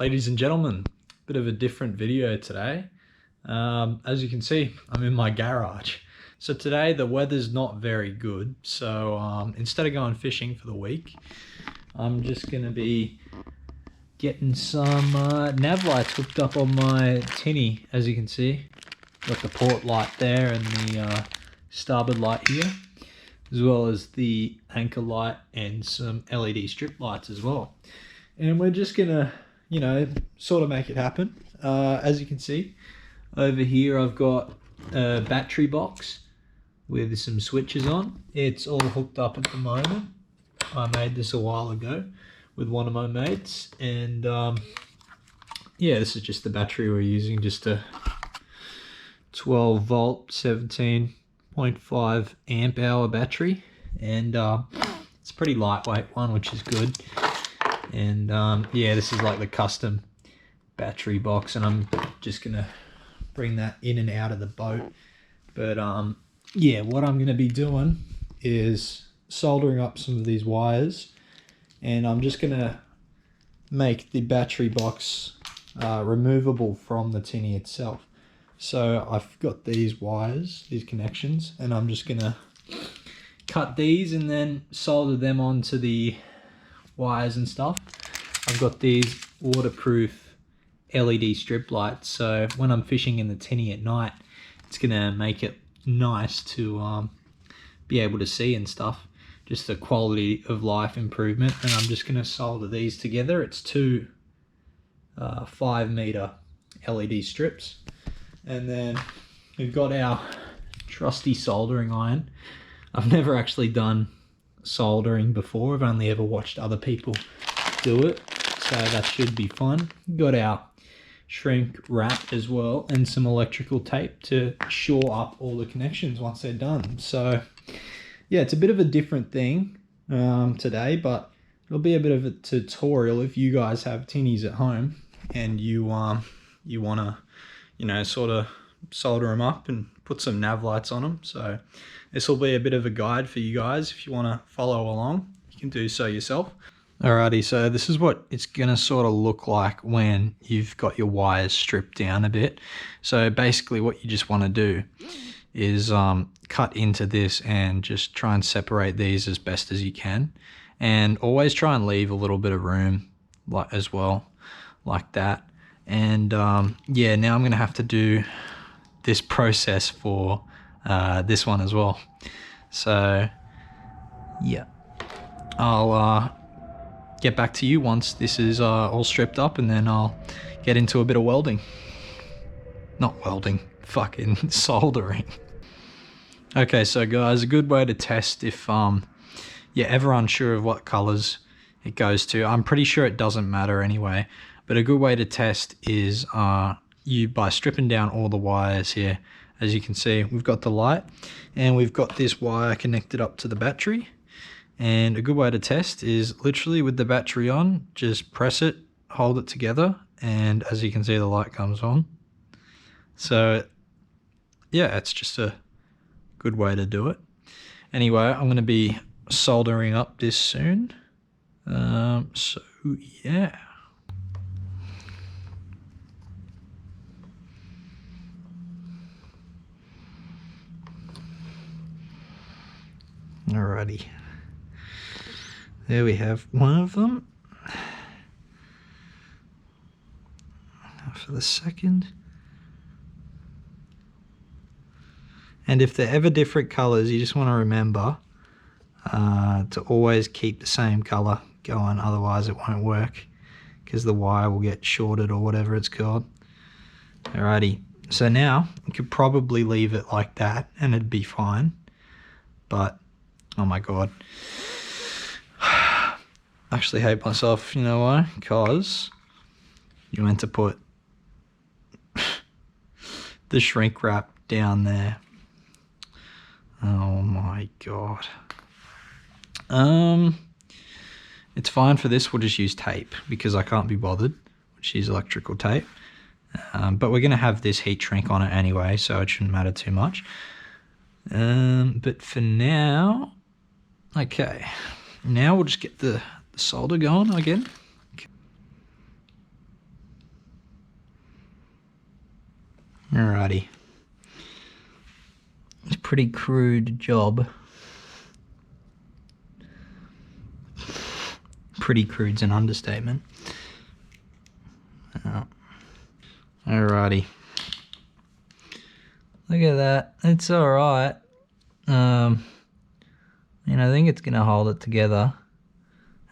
Ladies and gentlemen, bit of a different video today. As you can see, I'm in my garage. So today the weather's not very good, so instead of going fishing for the week, I'm just going to be getting some nav lights hooked up on my Tinny. As you can see, got the port light there and the starboard light here, as well as the anchor light and some LED strip lights as well. And we're just gonna, sort of make it happen. As you can see, over here I've got a battery box with some switches on. It's all hooked up at the moment. I made this a while ago with one of my mates, and yeah, this is just the battery we're using, just a 12 volt 17.5 amp hour battery, and it's a pretty lightweight one, which is good. And yeah, this is like the custom battery box, and I'm just gonna bring that in and out of the boat. But yeah, what I'm gonna be doing is soldering up some of these wires, and I'm just gonna make the battery box removable from the Tinny itself. So I've got these wires, these connections, and I'm just gonna cut these and then solder them onto the wires and stuff. I've got these waterproof LED strip lights, so when I'm fishing in the Tinny at night, it's gonna make it nice to be able to see and stuff. Just a quality of life improvement. And I'm just gonna solder these together. It's two 5-meter LED strips, and then we've got our trusty soldering iron. I've never actually done soldering before. I've only ever watched other people do it, so that should be fun. Got our shrink wrap as well, and some electrical tape to shore up all the connections once they're done. So yeah, it's a bit of a different thing today, but it'll be a bit of a tutorial if you guys have Tinnies at home and you want to sort of solder them up and put some nav lights on them. So this will be a bit of a guide for you guys. If you want to follow along, you can do so yourself. Alrighty, so this is what it's gonna sort of look like when you've got your wires stripped down a bit. So basically what you just want to do is cut into this and just try and separate these as best as you can, and always try and leave a little bit of room as well, like that. And yeah, now I'm gonna have to do this process for this one as well. So yeah, I'll get back to you once this is all stripped up, and then I'll get into a bit of welding. Not welding, fucking soldering. Okay, so guys, a good way to test if you're ever unsure of what colors it goes to. I'm pretty sure it doesn't matter anyway, but a good way to test is by stripping down all the wires here. As you can see, we've got the light and we've got this wire connected up to the battery. And a good way to test is literally with the battery on, just press it, hold it together, and as you can see, the light comes on. So yeah, it's just a good way to do it. Anyway, I'm going to be soldering up this soon. So yeah. Alrighty. There we have one of them. Now for the second. And if they're ever different colors, you just want to remember to always keep the same color going, otherwise it won't work because the wire will get shorted or whatever it's called. Alrighty, so now you could probably leave it like that and it'd be fine, but oh my god, I actually hate myself. You know why? Because you meant to put the shrink wrap down there. Oh my god. It's fine for this. We'll just use tape because I can't be bothered. We'll just use electrical tape. But we're going to have this heat shrink on it anyway, so it shouldn't matter too much. But for now, okay. Now we'll just get the solder going again. Alrighty. It's a pretty crude job. Pretty crude's an understatement. Alrighty. Look at that. It's alright. I think it's gonna hold it together.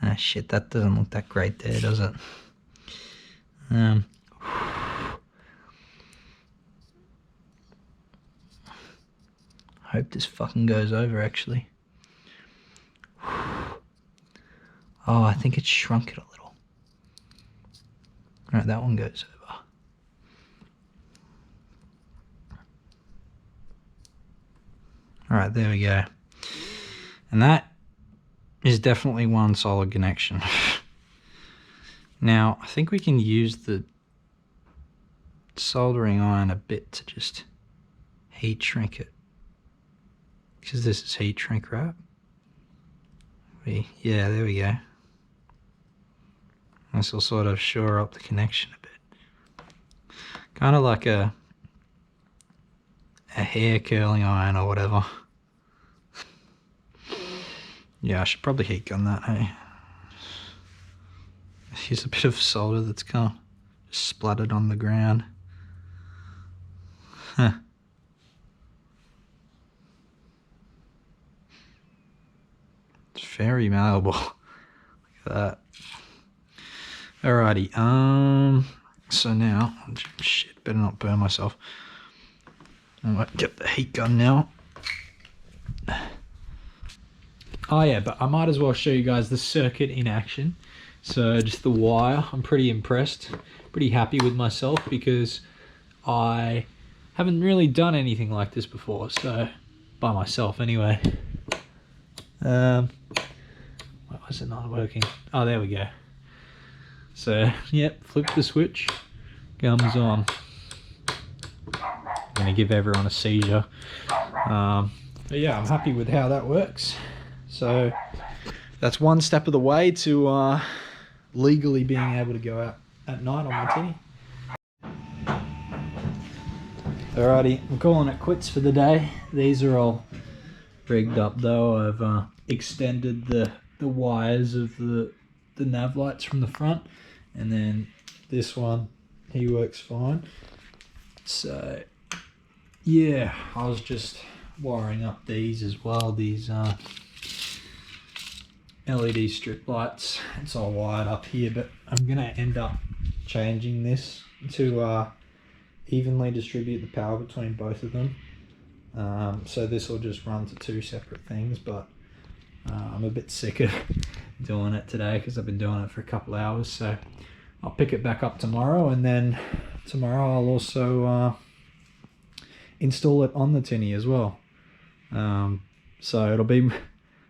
Ah shit, that doesn't look that great there, does it? Hope this fucking goes over actually. Oh, I think it shrunk it a little. Alright, that one goes over. Alright, there we go. And that is definitely one solid connection. Now, I think we can use the soldering iron a bit to just heat shrink it. Because this is heat shrink wrap. Yeah, there we go. This will sort of shore up the connection a bit. Kind of like a hair curling iron or whatever. Yeah, I should probably heat gun that, hey? Here's a bit of solder that's kind of just splattered on the ground. Huh. It's very malleable. Look at that. Alrighty, so now, shit, better not burn myself. I might get the heat gun now. Oh yeah, but I might as well show you guys the circuit in action. So just the wire, I'm pretty impressed, pretty happy with myself because I haven't really done anything like this before, so by myself anyway. Why was it not working? Oh, there we go. So, yep, flip the switch, comes on. I'm gonna give everyone a seizure. But yeah, I'm happy with how that works. So that's one step of the way to legally being able to go out at night on my Tinny. Alrighty, I'm calling it quits for the day. These are all rigged up though. I've extended the wires of the nav lights from the front, and then this one, he works fine. So yeah, I was just wiring up these as well, these LED strip lights. It's all wired up here, but I'm gonna end up changing this to evenly distribute the power between both of them. So this will just run to two separate things, but I'm a bit sick of doing it today because I've been doing it for a couple hours, so I'll pick it back up tomorrow, and then tomorrow I'll also install it on the Tinny as well. So it'll be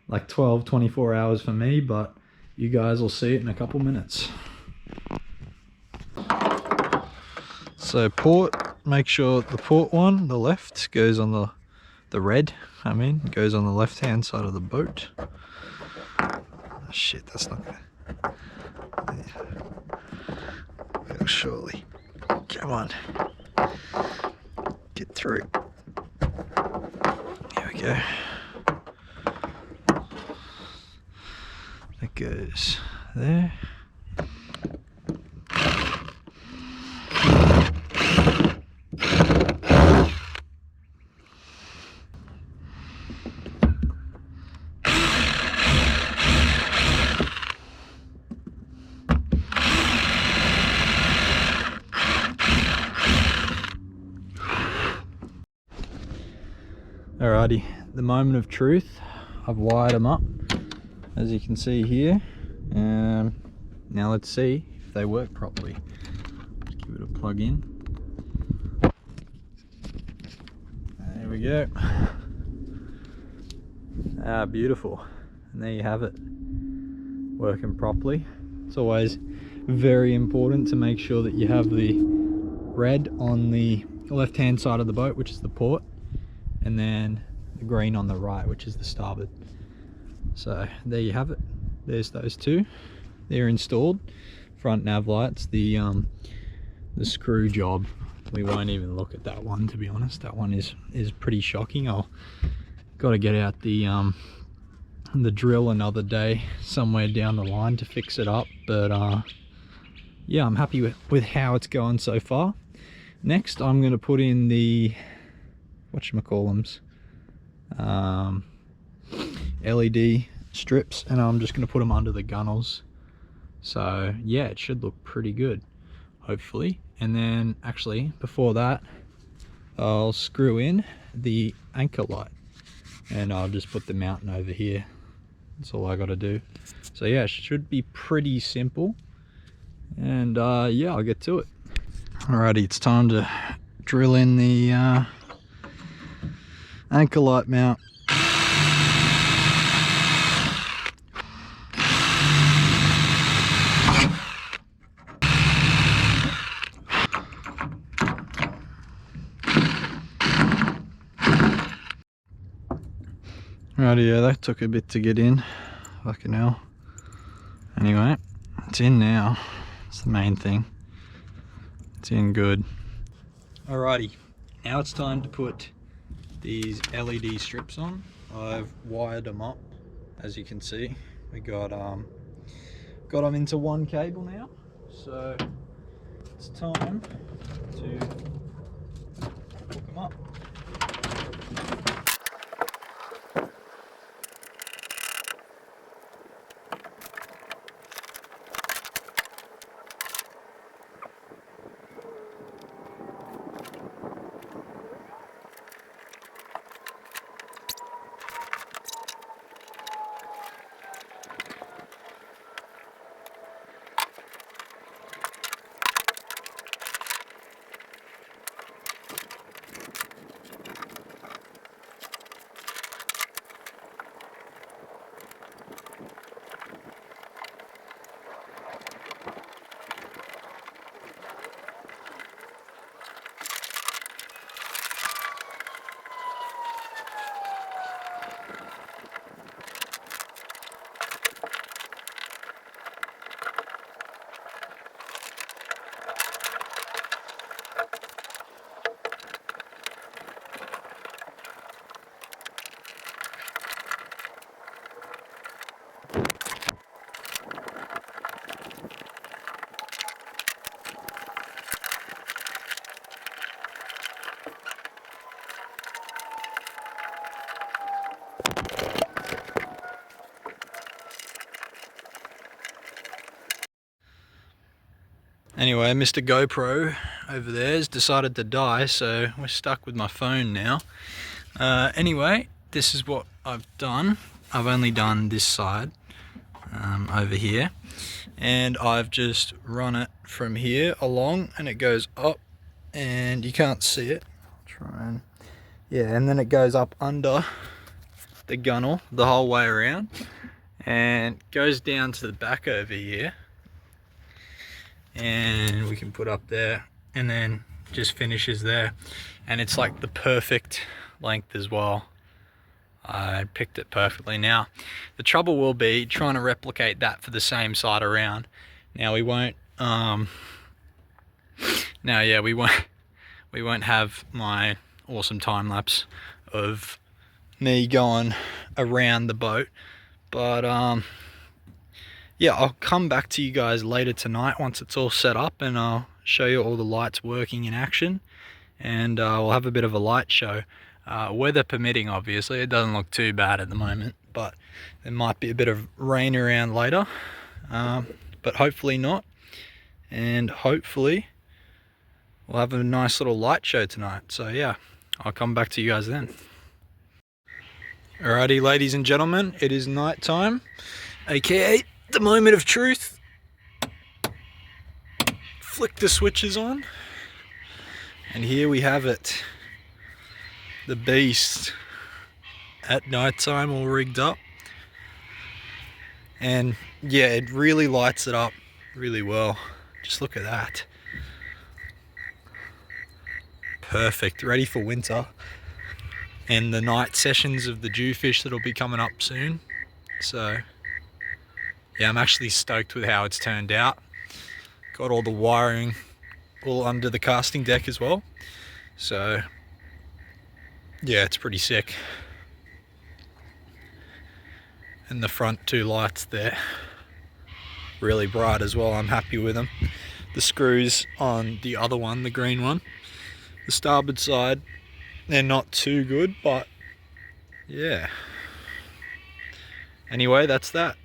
like 12-24 hours for me, but you guys will see it in a couple minutes. So port, make sure the port one, the left, goes on the red, goes on the left hand side of the boat. Oh, shit, that's not gonna... Well, surely. Come on. Get through. Here we go. That goes there. Alrighty, the moment of truth. I've wired them up, as you can see here. Now let's see if they work properly. Just give it a plug in. There we go. Ah, beautiful. And there you have it, working properly. It's always very important to make sure that you have the red on the left hand side of the boat, which is the port, and then the green on the right, which is the starboard. So there you have it. There's those two. They're installed. Front nav lights. The screw job we won't even look at that one, to be honest. That one is pretty shocking. I'll got to get out the drill another day somewhere down the line to fix it up, but yeah, I'm happy with how it's going so far. Next I'm going to put in the whatchamacallums, LED strips, and I'm just going to put them under the gunnels. So yeah, it should look pretty good, hopefully. And then actually before that, I'll screw in the anchor light, and I'll just put the mountain over here. That's all I got to do. So yeah, it should be pretty simple. And yeah, I'll get to it. Alrighty, it's time to drill in the anchor light mount. Righty, yeah, that took a bit to get in. Fucking hell. Anyway, it's in now. It's the main thing. It's in good. Alrighty, now it's time to put these LED strips on. I've wired them up, as you can see. We got them into one cable now, so it's time to hook them up. Anyway, Mr. GoPro over there has decided to die, so we're stuck with my phone now. Anyway, this is what I've done. I've only done this side over here, and I've just run it from here along, and it goes up, and you can't see it. I'll try and yeah, and then it goes up under the gunnel the whole way around, and goes down to the back over here. And we can put up there, and then just finishes there, and it's like the perfect length as well. I picked it perfectly. Now the trouble will be trying to replicate that for the same side around. Now we won't we won't have my awesome time lapse of me going around the boat, but yeah, I'll come back to you guys later tonight once it's all set up, and I'll show you all the lights working in action, and we'll have a bit of a light show. Weather permitting, obviously. It doesn't look too bad at the moment, but there might be a bit of rain around later, but hopefully not, and hopefully we'll have a nice little light show tonight. So yeah, I'll come back to you guys then. Alrighty, ladies and gentlemen, it is night time, aka the moment of truth. Flick the switches on, and here we have it, the beast at night time, all rigged up. And yeah, it really lights it up really well. Just look at that. Perfect, ready for winter and the night sessions of the jewfish that'll be coming up soon. So yeah, I'm actually stoked with how it's turned out. Got all the wiring all under the casting deck as well. So yeah, it's pretty sick. And the front 2 lights there, really bright as well. I'm happy with them. The screws on the other one, the green one, the starboard side, they're not too good, but yeah. Anyway, that's that.